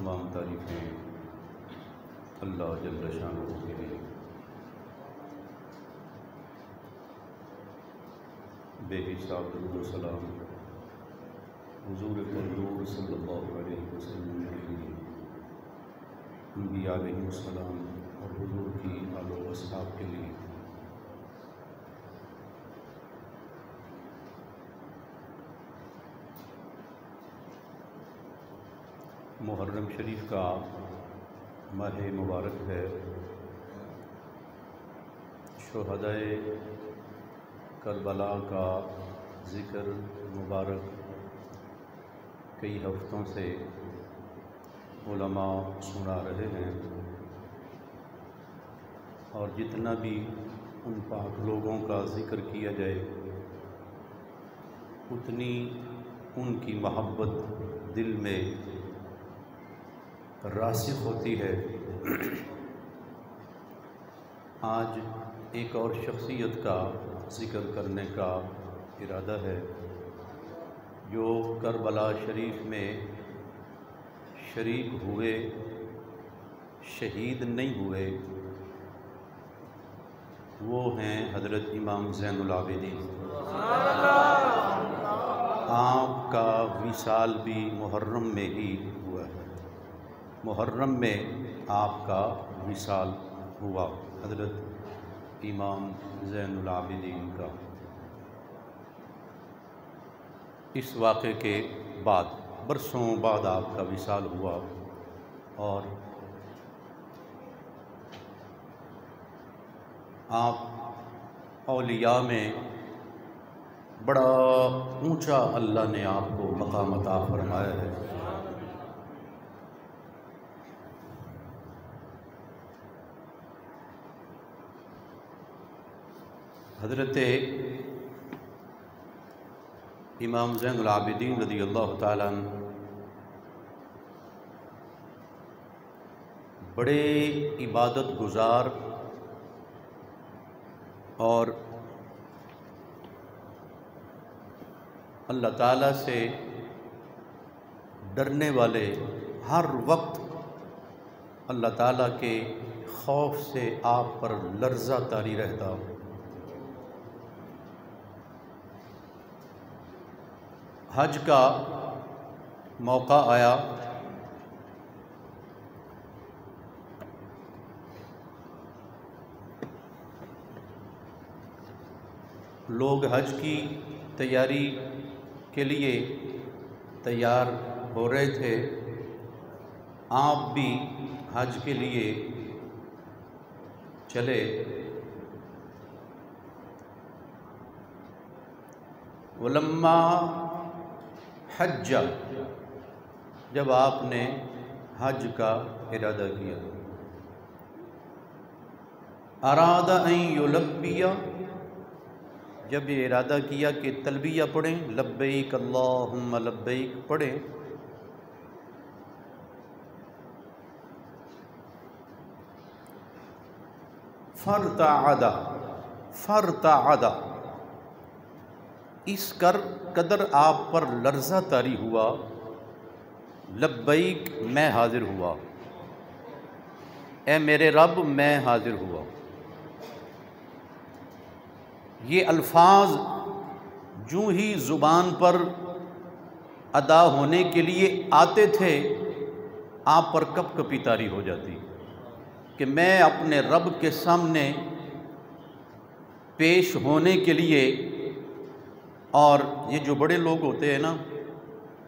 تمام تعریفیں اللہ جل شانہ کے لیے۔ بے حساب درود و سلام حضور حضور صلی اللہ علیہ وسلم کے لیے، انبیاء علیہ السلام اور حضور کی آل و اصحاب کے لیے۔ محرم شریف کا ماہ مبارک ہے، شہدائے کربلا کا ذکر مبارک کئی ہفتوں سے علماء سنا رہے ہیں، اور جتنا بھی ان پاک لوگوں کا ذکر کیا جائے اتنی ان کی محبت دل میں راسخ ہوتی ہے۔ آج ایک اور شخصیت کا ذکر کرنے کا ارادہ ہے جو کربلا شریف میں شریک ہوئے، شہید نہیں ہوئے، وہ ہیں حضرت امام زین العابدین۔ آپ کا وصال بھی محرم میں ہی ہوا ہے، محرم میں آپ کا وصال ہوا حضرت امام زین العابدین کا۔ اس واقعے کے بعد برسوں بعد آپ کا وصال ہوا، اور آپ اولیاء میں بڑا اونچا اللہ نے آپ کو مقام عطا فرمایا ہے۔ حضرت امام زین العابدین رضی اللہ تعالیٰ عنہ بڑے عبادت گزار اور اللہ تعالیٰ سے ڈرنے والے، ہر وقت اللہ تعالیٰ کے خوف سے آپ پر لرزہ طاری رہتا۔ حج کا موقع آیا، لوگ حج کی تیاری کے لیے تیار ہو رہے تھے، آپ بھی حج کے لیے چلے۔ ولما حج، جب آپ نے حج کا ارادہ کیا، اراد ان یلبی، جب یہ ارادہ کیا کہ تلبیہ پڑھیں، لبیک اللہم لبیک پڑھیں، فرتعد، اس قدر آپ پر لرزہ طاری ہوا، لبیک میں حاضر ہوا، اے میرے رب میں حاضر ہوا۔ یہ الفاظ جو ہی زبان پر ادا ہونے کے لیے آتے تھے، آپ پر کپ کپی طاری ہو جاتی کہ میں اپنے رب کے سامنے پیش ہونے کے لیے۔ اور یہ جو بڑے لوگ ہوتے ہیں نا،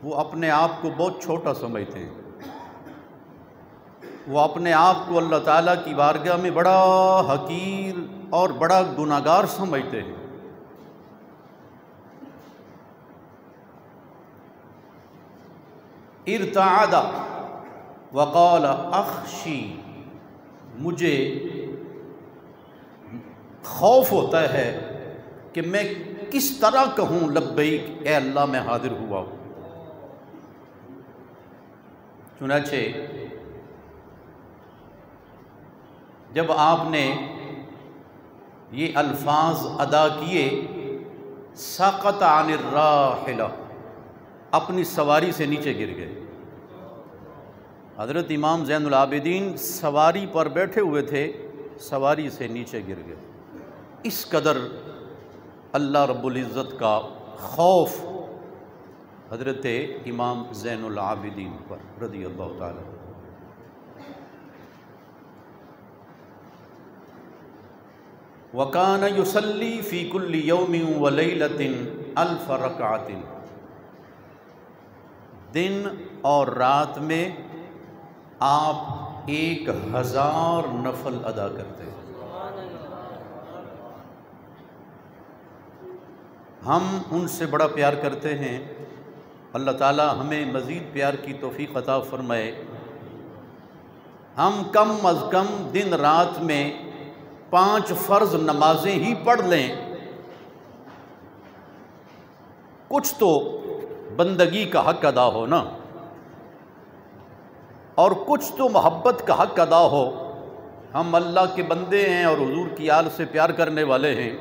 وہ اپنے آپ کو بہت چھوٹا سمجھتے ہیں، وہ اپنے آپ کو اللہ تعالیٰ کی بارگاہ میں بڑا حقیر اور بڑا گناہگار سمجھتے ہیں۔ ارتعد وقال اخشی، مجھے خوف ہوتا ہے کہ میں کس طرح کہوں لبیک، اے اللہ میں حاضر ہوا ہوں۔ چنانچہ جب آپ نے یہ الفاظ ادا کیے، سقط عن الراحلہ، اپنی سواری سے نیچے گر گئے، حضرت امام زین العابدین سواری پر بیٹھے ہوئے تھے، سواری سے نیچے گر گئے۔ اس قدر اللہ رب العزت کا خوف حضرت امام زین العابدین پر رضی اللہ تعالیٰ۔ وَكَانَ يُصَلِّي فِي كُلِّ يَوْمٍ وَلَيْلَةٍ أَلْفَ رَكْعَةٍ، دن اور رات میں آپ 1000 نفل ادا کرتے ہیں۔ ہم ان سے بڑا پیار کرتے ہیں، اللہ تعالی ہمیں مزید پیار کی توفیق عطا فرمائے۔ ہم کم از کم دن رات میں 5 فرض نمازیں ہی پڑھ لیں، کچھ تو بندگی کا حق ادا ہو نا، اور کچھ تو محبت کا حق ادا ہو۔ ہم اللہ کے بندے ہیں اور حضور کی آل سے پیار کرنے والے ہیں۔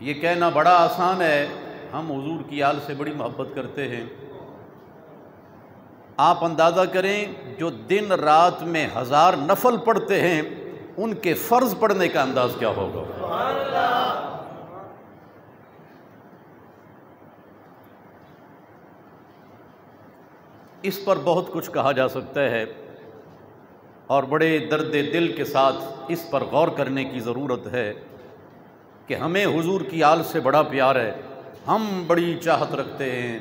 یہ کہنا بڑا آسان ہے، ہم حضور کی آل سے بڑی محبت کرتے ہیں۔ آپ اندازہ کریں جو دن رات میں 1000 نفل پڑھتے ہیں، ان کے فرض پڑھنے کا انداز کیا ہوگا؟ اس پر بہت کچھ کہا جا سکتا ہے اور بڑے درد دل کے ساتھ اس پر غور کرنے کی ضرورت ہے کہ ہمیں حضور کی آل سے بڑا پیار ہے، ہم بڑی چاہت رکھتے ہیں،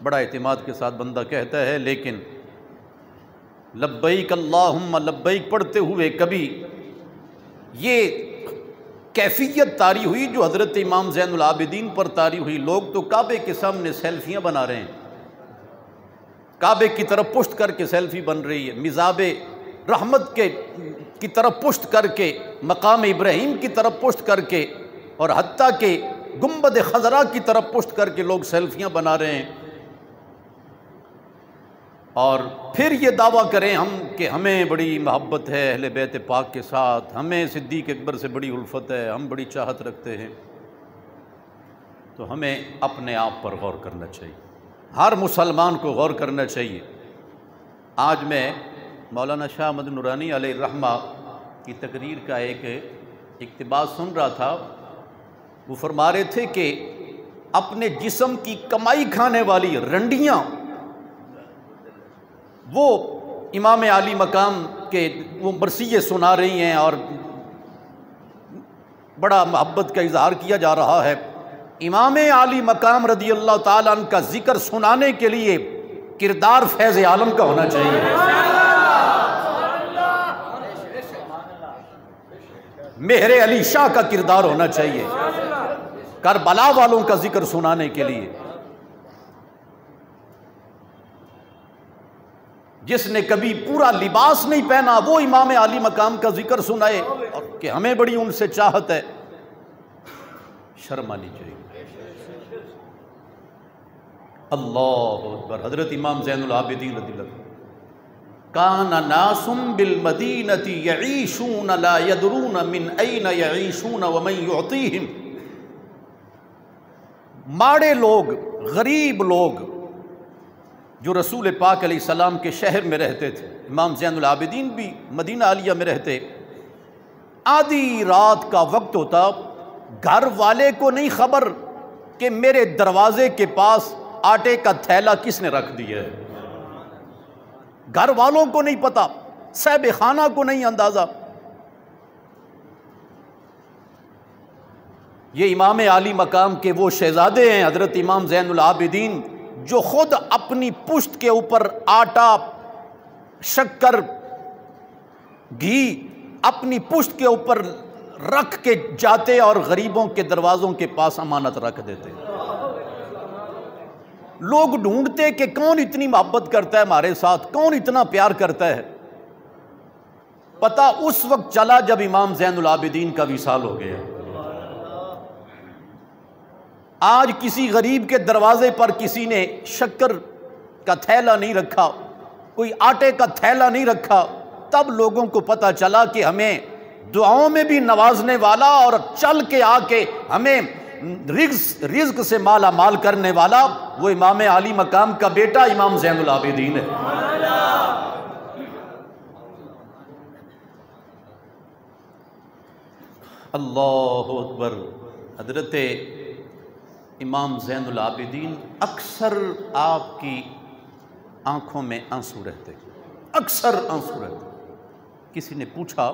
بڑا اعتماد کے ساتھ بندہ کہتا ہے، لیکن لبیک اللہم لبیک پڑھتے ہوئے کبھی یہ کیفیت طاری ہوئی جو حضرت امام زین العابدین پر طاری ہوئی۔ لوگ تو کعبے کے سامنے سیلفیاں بنا رہے ہیں، کعبے کی طرف پشت کر کے سیلفی بن رہی ہے، مزاب رحمت کی طرف پشت کر کے، مقام ابراہیم کی طرف پشت کر کے، اور حتیٰ کہ گنبد خضرا کی طرف پشت کر کے لوگ سیلفیاں بنا رہے ہیں، اور پھر یہ دعویٰ کریں ہم کہ ہمیں بڑی محبت ہے اہل بیت پاک کے ساتھ، ہمیں صدیق اکبر سے بڑی الفت ہے، ہم بڑی چاہت رکھتے ہیں۔ تو ہمیں اپنے آپ پر غور کرنا چاہیے، ہر مسلمان کو غور کرنا چاہیے۔ آج میں مولانا شاہ احمد نورانی علیہ الرحمہ کی تقریر کا ایک اقتباس سن رہا تھا۔ وہ فرما رہے تھے کہ اپنے جسم کی کمائی کھانے والی رنڈیاں وہ امام عالی مقام کے وہ مرثیے سنا رہی ہیں اور بڑا محبت کا اظہار کیا جا رہا ہے۔ امام عالی مقام رضی اللہ تعالیٰ عنہ کا ذکر سنانے کے لیے کردار فیض عالم کا ہونا چاہیے، مہر علی شاہ کا کردار ہونا چاہیے کربلا والوں کا ذکر سنانے کے لیے۔ جس نے کبھی پورا لباس نہیں پہنا وہ امام عالی مقام کا ذکر سنائے اور کہ ہمیں بڑی ان سے چاہت ہے، شرم آنی چاہیے۔ اللہ اکبر۔ حضرت امام زین العابدین رضی اللہ عنہ، کان ناس بالمدینۃ یعیشون لا یدرون من این یعیشون ومن یعطیہم، ماڑے لوگ، غریب لوگ جو رسول پاک علیہ السلام کے شہر میں رہتے تھے، امام زین العابدین بھی مدینہ عالیہ میں رہتے، آدھی رات کا وقت ہوتا، گھر والے کو نہیں خبر کہ میرے دروازے کے پاس آٹے کا تھیلا کس نے رکھ دیا ہے، گھر والوں کو نہیں پتا، صاحب خانہ کو نہیں اندازہ۔ یہ امام عالی مقام کے وہ شہزادے ہیں حضرت امام زین العابدین جو خود اپنی پشت کے اوپر آٹا، شکر، گھی اپنی پشت کے اوپر رکھ کے جاتے اور غریبوں کے دروازوں کے پاس امانت رکھ دیتے۔ لوگ ڈھونڈتے کہ کون اتنی محبت کرتا ہے ہمارے ساتھ، کون اتنا پیار کرتا ہے۔ پتہ اس وقت چلا جب امام زین العابدین کا وصال ہو گیا۔ آج کسی غریب کے دروازے پر کسی نے شکر کا تھیلا نہیں رکھا، کوئی آٹے کا تھیلا نہیں رکھا، تب لوگوں کو پتہ چلا کہ ہمیں دعاؤں میں بھی نوازنے والا اور چل کے آ کے ہمیں رزق سے مالا مال کرنے والا وہ امام عالی مقام کا بیٹا امام زین العابدین ہے۔ اللہ اکبر۔ حضرت امام زین العابدین اکثر آپ کی آنکھوں میں آنسو رہتے، اکثر آنسو رہتے۔ کسی نے پوچھا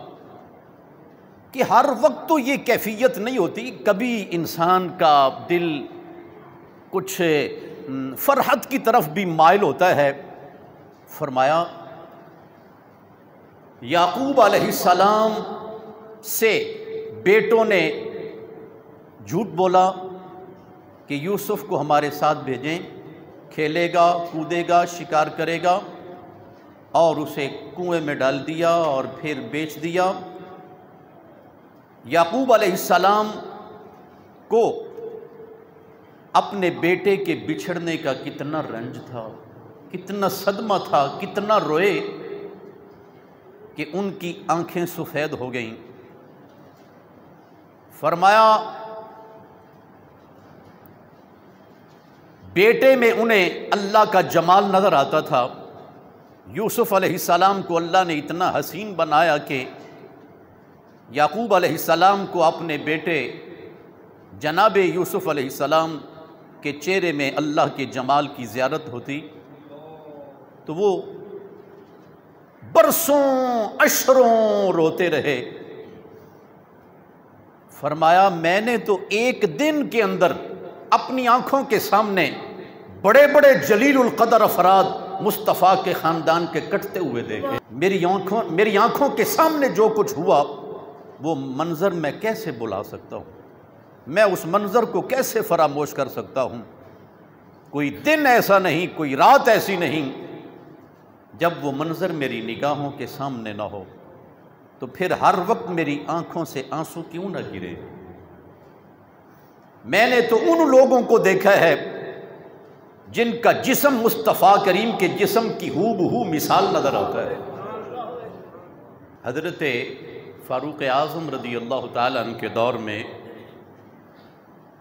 کہ ہر وقت تو یہ کیفیت نہیں ہوتی، کبھی انسان کا دل کچھ فرحت کی طرف بھی مائل ہوتا ہے۔ فرمایا یعقوب علیہ السلام سے بیٹوں نے جھوٹ بولا کہ یوسف کو ہمارے ساتھ بھیجیں، کھیلے گا، کودے گا، شکار کرے گا، اور اسے کنویں میں ڈال دیا اور پھر بیچ دیا۔ یعقوب علیہ السلام کو اپنے بیٹے کے بچھڑنے کا کتنا رنج تھا، کتنا صدمہ تھا، کتنا روئے کہ ان کی آنکھیں سفید ہو گئیں۔ فرمایا بیٹے میں انہیں اللہ کا جمال نظر آتا تھا۔ یوسف علیہ السلام کو اللہ نے اتنا حسین بنایا کہ یعقوب علیہ السلام کو اپنے بیٹے جناب یوسف علیہ السلام کے چہرے میں اللہ کے جمال کی زیارت ہوتی تو وہ برسوں عشروں روتے رہے۔ فرمایا میں نے تو ایک دن کے اندر اپنی آنکھوں کے سامنے بڑے بڑے جلیل القدر افراد مصطفیٰ کے خاندان کے کٹتے ہوئے دیکھے۔ میری آنکھوں کے سامنے جو کچھ ہوا وہ منظر میں کیسے بلا سکتا ہوں، میں اس منظر کو کیسے فراموش کر سکتا ہوں۔ کوئی دن ایسا نہیں، کوئی رات ایسی نہیں جب وہ منظر میری نگاہوں کے سامنے نہ ہو، تو پھر ہر وقت میری آنکھوں سے آنسو کیوں نہ گرے۔ میں نے تو ان لوگوں کو دیکھا ہے جن کا جسم مصطفیٰ کریم کے جسم کی ہو بہو مثال نظر آتا ہے۔ حضرت فاروق اعظم رضی اللہ تعالیٰ عنہ کے دور میں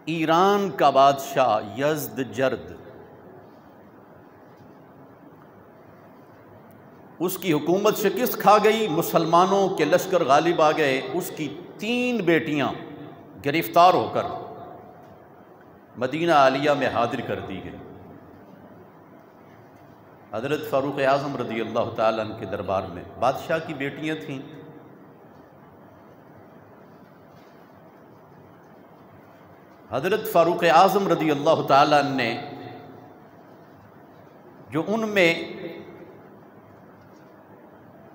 ایران کا بادشاہ یزدجرد، اس کی حکومت شکست کھا گئی، مسلمانوں کے لشکر غالب آ گئے، اس کی 3 بیٹیاں گرفتار ہو کر مدینہ عالیہ میں حاضر کر دی گئی۔ حضرت فاروق اعظم رضی اللہ تعالیٰ عنہ کے دربار میں بادشاہ کی بیٹیاں تھیں۔ حضرت فاروق اعظم رضی اللہ تعالیٰ عنہ نے جو ان میں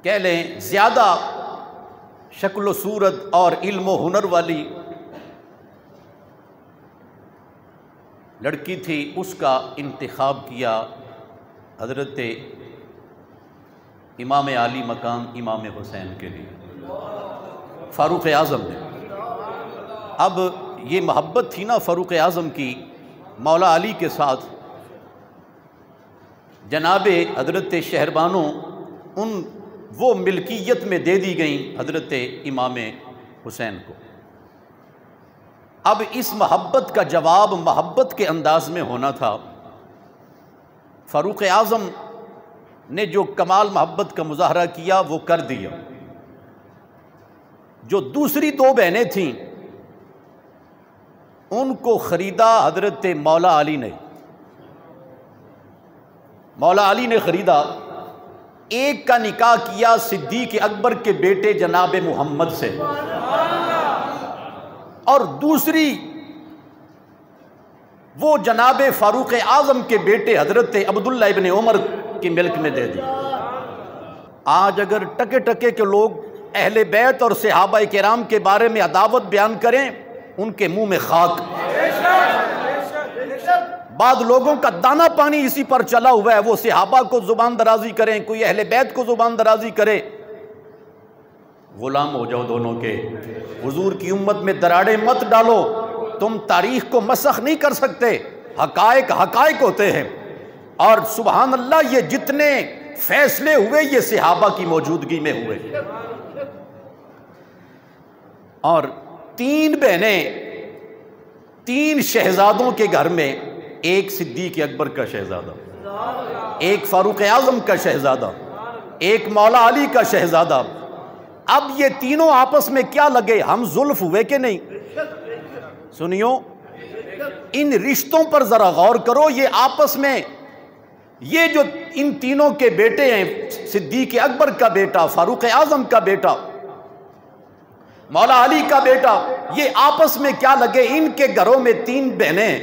کہہ لیں زیادہ شکل و صورت اور علم و ہنر والی لڑکی تھی، اس کا انتخاب کیا حضرت امام عالی مقام امام حسین کے لیے، فاروق اعظم نے۔ اب یہ محبت تھی نا فاروق اعظم کی مولا علی کے ساتھ، جناب حضرت شہربانو وہ ملکیت میں دے دی گئیں حضرت امام حسین کو۔ اب اس محبت کا جواب محبت کے انداز میں ہونا تھا۔ فاروق اعظم نے جو کمال محبت کا مظاہرہ کیا وہ کر دیا۔ جو دوسری 2 بہنیں تھیں ان کو خریدا حضرت مولا علی نے، مولا علی نے خریدا۔ ایک کا نکاح کیا صدیق اکبر کے بیٹے جناب محمد سے، اور دوسری وہ جناب فاروق اعظم کے بیٹے حضرت عبداللہ ابن عمر کی ملک میں دے دی۔ آج اگر ٹکے ٹکے کے لوگ اہل بیت اور صحابہ کرام کے بارے میں عداوت بیان کریں ان کے منہ میں خاک۔ بعض لوگوں کا دانہ پانی اسی پر چلا ہوا ہے، وہ صحابہ کو زبان درازی کریں، کوئی اہل بیت کو زبان درازی کرے، غلام ہو جاؤ دونوں کے۔ حضور کی امت میں دراڑیں مت ڈالو، تم تاریخ کو مسخ نہیں کر سکتے، حقائق حقائق ہوتے ہیں۔ اور سبحان اللہ یہ جتنے فیصلے ہوئے یہ صحابہ کی موجودگی میں ہوئے۔ اور 3 بہنیں 3 شہزادوں کے گھر میں ایک صدیق اکبر کا شہزادہ، ایک فاروق اعظم کا شہزادہ، ایک مولا علی کا شہزادہ۔ اب یہ تینوں آپس میں کیا لگے، ہم زلف ہوئے کہ نہیں؟ سنیو، ان رشتوں پر ذرا غور کرو۔ یہ آپس میں، یہ جو ان تینوں کے بیٹے ہیں، صدیق اکبر کا بیٹا، فاروق اعظم کا بیٹا، مولا علی کا بیٹا، یہ آپس میں کیا لگے؟ ان کے گھروں میں 3 بہنیں،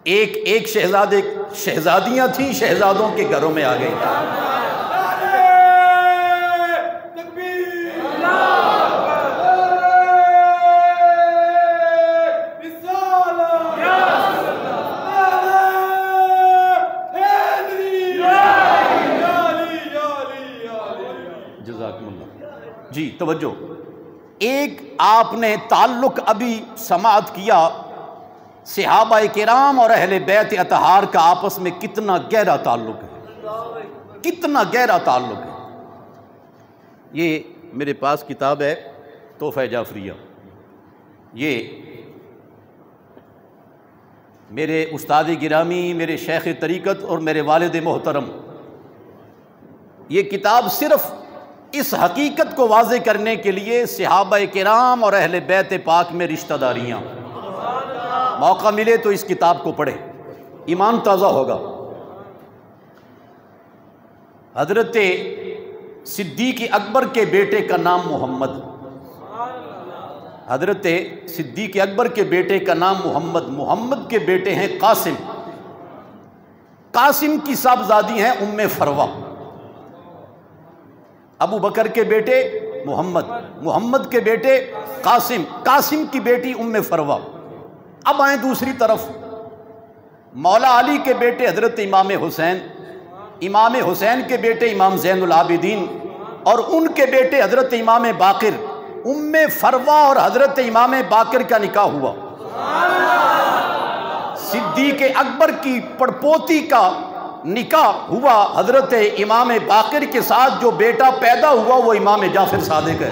ایک شہزادیاں تھیں، شہزادوں کے گھروں میں آ گئی۔ جزاکم اللہ۔ جی توجہ، ایک آپ نے تعلق ابھی سماعت کیا، صحابہ کرام اور اہل بیت اطہار کا آپس میں کتنا گہرا تعلق ہے، کتنا گہرا تعلق ہے۔ یہ میرے پاس کتاب ہے تحفہ جعفریہ، یہ میرے استاد گرامی، میرے شیخ طریقت اور میرے والد محترم، یہ کتاب صرف اس حقیقت کو واضح کرنے کے لیے صحابہ کرام اور اہل بیت پاک میں رشتہ داریاں، موقع ملے تو اس کتاب کو پڑھیں، ایمان تازہ ہوگا۔ حضرت صدیق اکبر کے بیٹے کا نام محمد، حضرت صدیق اکبر کے بیٹے کا نام محمد، محمد کے بیٹے ہیں قاسم، قاسم کی صاحبزادی ہیں ام فروہ، ابو بکر کے بیٹے محمد، محمد کے بیٹے قاسم، قاسم کی بیٹی ام فروہ۔ اب آئیں دوسری طرف، مولا علی کے بیٹے حضرت امام حسین، امام حسین کے بیٹے امام زین العابدین، اور ان کے بیٹے حضرت امام باقر، ام فروہ اور حضرت امام باقر کا نکاح ہوا۔ صدیق اکبر کی پڑپوتی کا نکاح ہوا حضرت امام باقر کے ساتھ، جو بیٹا پیدا ہوا وہ امام جعفر صادق ہے۔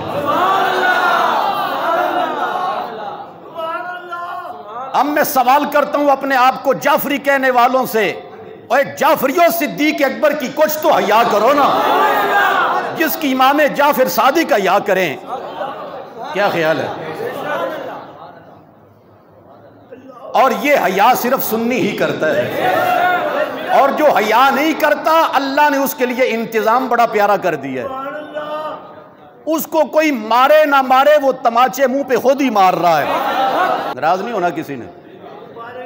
اب میں سوال کرتا ہوں اپنے آپ کو جعفری کہنے والوں سے، اوے جعفریوں، صدیق اکبر کی کچھ تو حیا کرو نا، جس کی امام جعفر صادق حیا کریں۔ کیا خیال ہے؟ اور یہ حیا صرف سنی ہی کرتا ہے، اور جو حیا نہیں کرتا اللہ نے اس کے لیے انتظام بڑا پیارا کر دیا ہے، اس کو کوئی مارے نہ مارے وہ تماچے منہ پہ خود ہی مار رہا ہے۔ ناراض نہیں ہونا کسی نے۔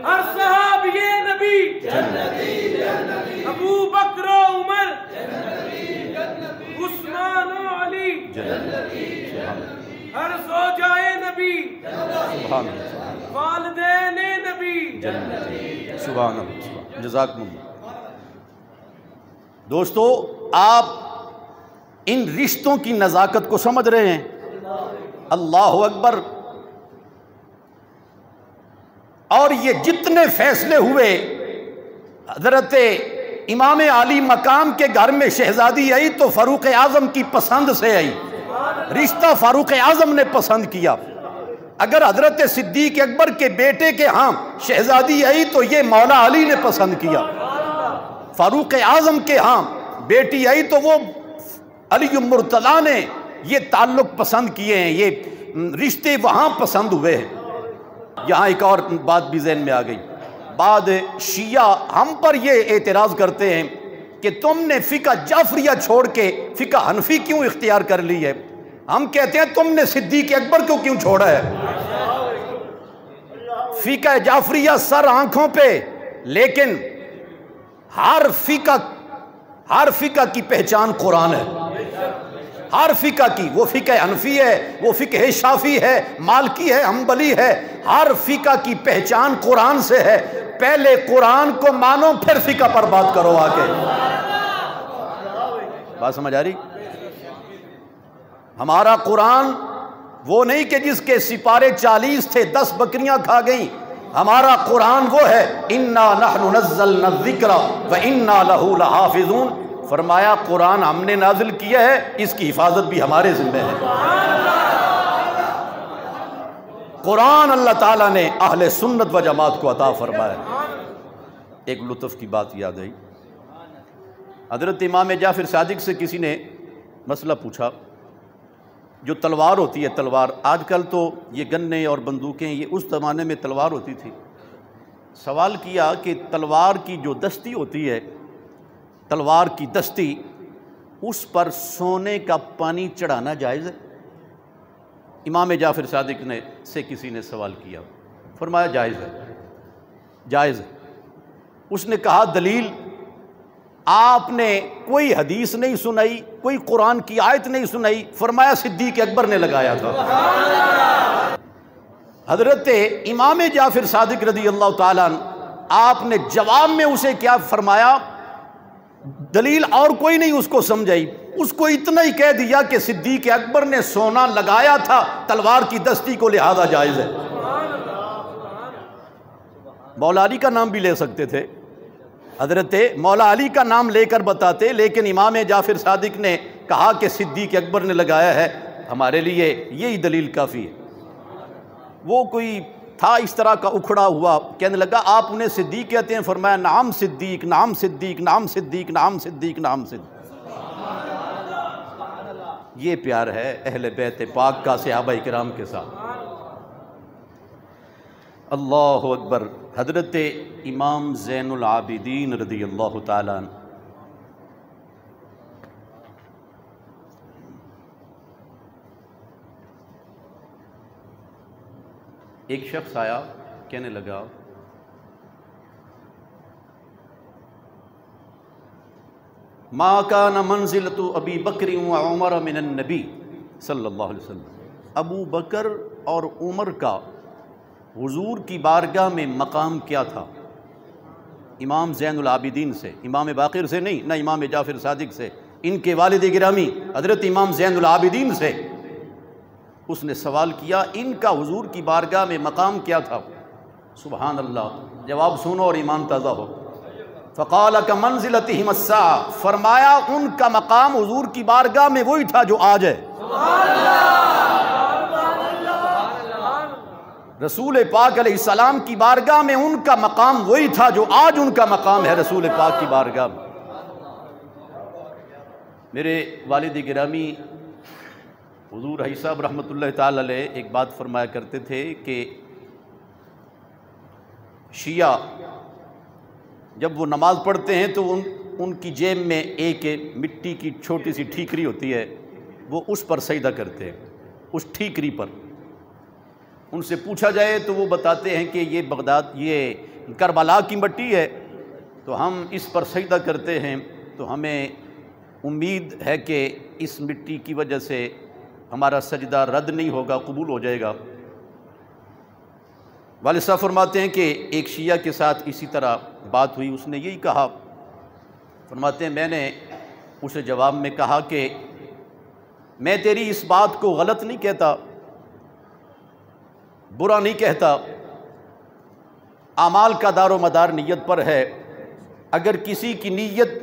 ہر صحابی نبی ابو بکر و عمر عثمان و علی ہر زوجائے نبی والدین نبی۔ سبحان اللہ، جزاکم اللہ۔ دوستو، آپ ان رشتوں کی نزاکت کو سمجھ رہے ہیں؟ اللہ اکبر۔ اور یہ جتنے فیصلے ہوئے، حضرت امام علی مقام کے گھر میں شہزادی آئی تو فاروق اعظم کی پسند سے آئی، رشتہ فاروق اعظم نے پسند کیا۔ اگر حضرت صدیق اکبر کے بیٹے کے ہاں شہزادی آئی تو یہ مولا علی نے پسند کیا، فاروق اعظم کے ہاں بیٹی آئی تو وہ علی مرتضیٰ نے یہ تعلق پسند کیے ہیں، یہ رشتے وہاں پسند ہوئے ہیں۔ یہاں ایک اور بات بھی ذہن میں آ گئی، بعد شیعہ ہم پر یہ اعتراض کرتے ہیں کہ تم نے فقہ جعفریہ چھوڑ کے فقہ حنفی کیوں اختیار کر لی ہے؟ ہم کہتے ہیں تم نے صدیق اکبر کو کیوں چھوڑا ہے؟ فقہ جعفریہ سر آنکھوں پہ، لیکن ہر فقہ کی پہچان قرآن ہے، ہر فقہ کی، وہ فقہ حنفی ہے، وہ فقہ شافعی ہے، مالکی ہے، حنبلی ہے، ہر فقہ کی پہچان قرآن سے ہے۔ پہلے قرآن کو مانو پھر فقہ پر بات کرو آ کے۔ بات سمجھ آ رہی؟ ہمارا قرآن وہ نہیں کہ جس کے سپارے 40 تھے 10 بکریاں کھا گئیں، ہمارا قرآن وہ ہے اِنَّا نَحْنُ نَزَّلْنَا الذِّكْرَ وَإِنَّا لَهُ لَحَافِظُونَ۔ فرمایا قرآن ہم نے نازل کیا ہے، اس کی حفاظت بھی ہمارے ذمہ ہے۔ قرآن اللہ تعالیٰ نے اہل سنت و جماعت کو عطا فرمایا۔ ایک لطف کی بات یاد آئی، حضرت امام جعفر صادق سے کسی نے مسئلہ پوچھا، جو تلوار ہوتی ہے، تلوار آج کل تو یہ گنے اور بندوقیں، یہ اس زمانے میں تلوار ہوتی تھی۔ سوال کیا کہ تلوار کی جو دستی ہوتی ہے، تلوار کی دستی، اس پر سونے کا پانی چڑھانا جائز ہے؟ امام جعفر صادق سے کسی نے سوال کیا، فرمایا جائز ہے، جائز ہے۔ اس نے کہا دلیل؟ آپ نے کوئی حدیث نہیں سنائی، کوئی قرآن کی آیت نہیں سنائی، فرمایا صدیق اکبر نے لگایا تھا۔ حضرت امام جعفر صادق رضی اللہ تعالیٰ عنہ، آپ نے جواب میں اسے کیا فرمایا؟ دلیل اور کوئی نہیں اس کو سمجھائی، اس کو اتنا ہی کہہ دیا کہ صدیق اکبر نے سونا لگایا تھا تلوار کی دستی کو، لہذا جائز ہے۔ مولا علی کا نام بھی لے سکتے تھے، حضرت مولا علی کا نام لے کر بتاتے، لیکن امام جعفر صادق نے کہا کہ صدیق اکبر نے لگایا ہے، ہمارے لیے یہی دلیل کافی ہے۔ وہ کوئی تھا اس طرح کا اکھڑا ہوا، کہنے لگا آپ انہیں صدیق کہتے ہیں؟ فرمایا نام صدیق، نام صدیق، نام صدیق، نام صدیق، نام صدیق۔ یہ پیار ہے اہل بیت پاک کا صحابہ کرام کے ساتھ۔ اللہ اکبر۔ حضرت امام زین العابدین رضی اللہ تعالیٰ عنہ، ایک شخص آیا، کہنے لگا ما کان منزلۃ ابی بکر و عمر من النبی صلی اللہ علیہ وسلم، ابو بکر اور عمر کا حضور کی بارگاہ میں مقام کیا تھا؟ امام زین العابدین سے، امام باقر سے نہیں، نہ امام جعفر صادق سے، ان کے والد گرامی حضرت امام زین العابدین سے اس نے سوال کیا، ان کا حضور کی بارگاہ میں مقام کیا تھا؟ سبحان اللہ، جواب سنو اور ایمان تازہ ہو۔ فقال کمنزلتہم الساعہ، فرمایا ان کا مقام حضور کی بارگاہ میں وہی تھا جو آج ہے۔ رسول پاک علیہ السلام کی بارگاہ میں ان کا مقام وہی تھا جو آج ان کا مقام ہے رسول پاک کی بارگاہ میں۔ میرے والد گرامی حضور حی صاحب رحمۃ اللہ تعالی علیہ ایک بات فرمایا کرتے تھے کہ شیعہ جب وہ نماز پڑھتے ہیں تو ان کی جیب میں ایک مٹی کی چھوٹی سی ٹھیکری ہوتی ہے، وہ اس پر سجدہ کرتے ہیں، اس ٹھیکری پر۔ ان سے پوچھا جائے تو وہ بتاتے ہیں کہ یہ بغداد، یہ کربلا کی مٹی ہے، تو ہم اس پر سجدہ کرتے ہیں، تو ہمیں امید ہے کہ اس مٹی کی وجہ سے ہمارا سجدہ رد نہیں ہوگا، قبول ہو جائے گا۔ والد صاحب فرماتے ہیں کہ ایک شیعہ کے ساتھ اسی طرح بات ہوئی، اس نے یہی کہا، فرماتے ہیں میں نے اسے جواب میں کہا کہ میں تیری اس بات کو غلط نہیں کہتا، برا نہیں کہتا، اعمال کا دار و مدار نیت پر ہے۔ اگر کسی کی نیت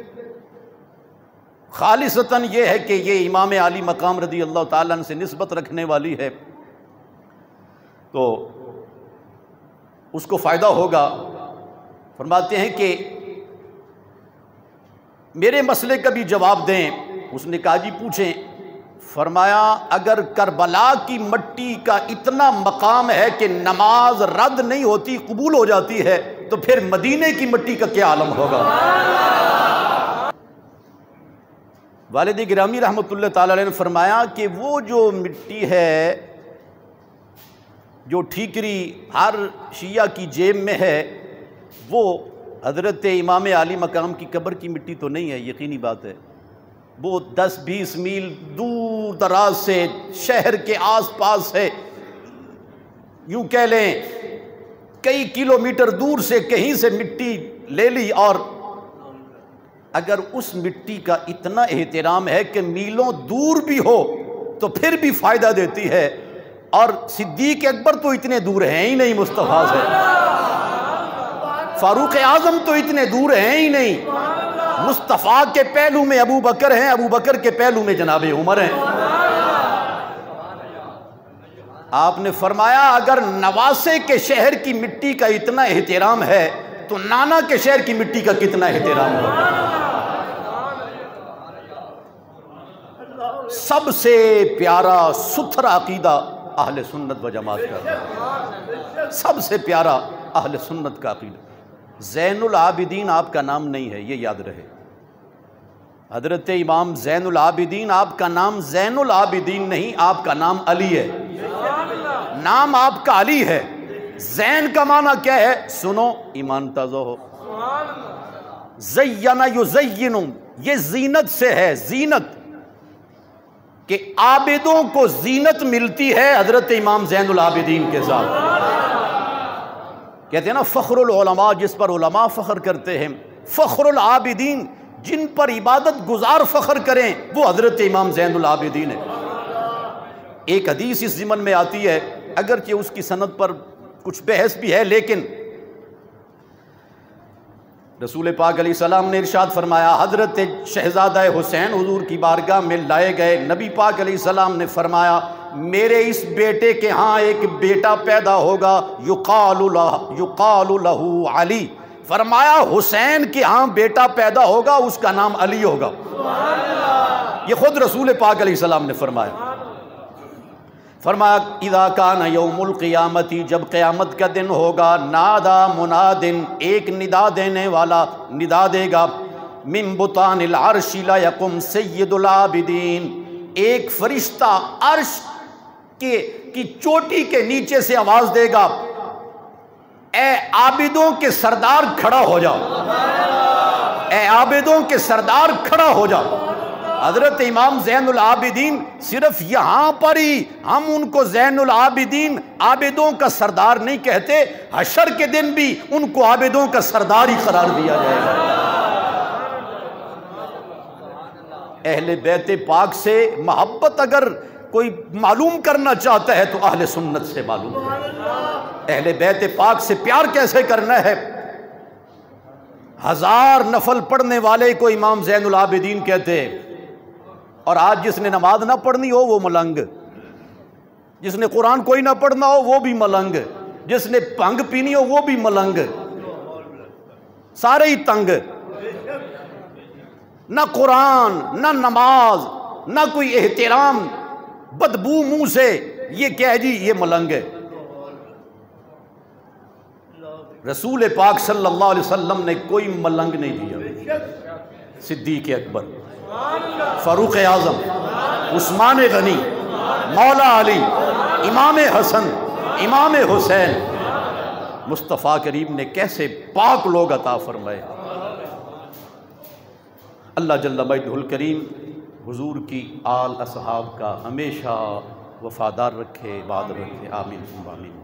خالصتاً یہ ہے کہ یہ امام عالی مقام رضی اللہ تعالیٰ عنہ سے نسبت رکھنے والی ہے تو اس کو فائدہ ہوگا۔ فرماتے ہیں کہ میرے مسئلے کا بھی جواب دیں۔ اس نے کہا جی پوچھیں۔ فرمایا اگر کربلا کی مٹی کا اتنا مقام ہے کہ نماز رد نہیں ہوتی، قبول ہو جاتی ہے، تو پھر مدینے کی مٹی کا کیا عالم ہوگا؟ والد گرامی رحمۃ اللہ تعالی علیہ نے فرمایا کہ وہ جو مٹی ہے، جو ٹھیکری ہر شیعہ کی جیب میں ہے، وہ حضرت امام عالی مقام کی قبر کی مٹی تو نہیں ہے، یقینی بات ہے۔ وہ 10-20 میل دور دراز سے، شہر کے آس پاس سے، یوں کہہ لیں کئی کلومیٹر دور سے کہیں سے مٹی لے لی، اور اگر اس مٹی کا اتنا احترام ہے کہ میلوں دور بھی ہو تو پھر بھی فائدہ دیتی ہے، اور صدیق اکبر تو اتنے دور ہیں ہی نہیں مصطفیٰ سے، فاروق اعظم تو اتنے دور ہیں ہی نہیں، مصطفیٰ کے پہلو میں ابو بکر ہیں، ابو بکر کے پہلو میں جناب عمر ہیں۔ آپ نے فرمایا اگر نواسے کے شہر کی مٹی کا اتنا احترام ہے تو نانا کے شہر کی مٹی کا کتنا احترام ہوگا۔ سب سے پیارا ستھرا عقیدہ اہل سنت و جماعت کا ہے، سب سے پیارا اہل سنت کا عقیدہ۔ زین العابدین آپ کا نام نہیں ہے، یہ یاد رہے۔ حضرت امام زین العابدین آپ کا نام زین العابدین نہیں، آپ کا نام علی ہے، نام آپ کا علی ہے۔ زین کا معنی کیا ہے؟ سنو، ایمان تازہ ہو۔ زین یزین، یہ زینت سے ہے، زینت، کہ عابدوں کو زینت ملتی ہے حضرت امام زین العابدین کے ساتھ۔ کہتے ہیں نا فخر العلماء، جس پر علماء فخر کرتے ہیں، فخر العابدین، جن پر عبادت گزار فخر کریں، وہ حضرت امام زین العابدین ہے۔ ایک حدیث اس ضمن میں آتی ہے، اگرچہ اس کی سند پر کچھ بحث بھی ہے، لیکن رسول پاک علیہ السلام نے ارشاد فرمایا، حضرت شہزادہ حسین حضور کی بارگاہ میں لائے گئے، نبی پاک علیہ السلام نے فرمایا میرے اس بیٹے کے ہاں ایک بیٹا پیدا ہوگا، یقال لہ علی، فرمایا حسین کے ہاں بیٹا پیدا ہوگا، اس کا نام علی ہوگا۔ یہ خود رسول پاک علیہ السلام نے فرمایا۔ فرمایا اذا کان یوم القیامت، جب قیامت کا دن ہوگا، نادا منادن، ایک ندا دینے والا ندا دے گا، من بطان العرش لا یقم سید العابدین، ایک فرشتہ عرش کی چوٹی کے نیچے سے آواز دے گا، اے عابدوں کے سردار کھڑا ہو جاؤ، اے عابدوں کے سردار کھڑا ہو جاؤ۔ حضرت امام زین العابدین صرف یہاں پر ہی ہم ان کو زین العابدین، عابدوں کا سردار نہیں کہتے، حشر کے دن بھی ان کو عابدوں کا سردار ہی قرار دیا جائے گا۔ اہل بیت پاک سے محبت اگر کوئی معلوم کرنا چاہتا ہے تو اہل سنت سے معلوم کرے۔ اہل بیت پاک سے پیار کیسے کرنا ہے؟ 1000 نفل پڑھنے والے کو امام زین العابدین کہتے ہیں، اور آج جس نے نماز نہ پڑھنی ہو وہ ملنگ، جس نے قرآن کوئی نہ پڑھنا ہو وہ بھی ملنگ، جس نے بھنگ پینی ہو وہ بھی ملنگ، سارے ہی تنگ، نہ قرآن نہ نماز نہ کوئی احترام، بدبو منہ سے، یہ کیا ہے جی؟ یہ ملنگ ہے۔ رسول پاک صلی اللہ علیہ وسلم نے کوئی ملنگ نہیں دیا۔ صدیق اکبر، فاروق اعظم، عثمان غنی، مولا علی، امام حسن، امام حسین، مصطفیٰ کریم نے کیسے پاک لوگ عطا فرمائے۔ اللہ جل مجدہ الکریم حضور کی آل اصحاب کا ہمیشہ وفادار رکھے، وعد رکھے، آمین آمین۔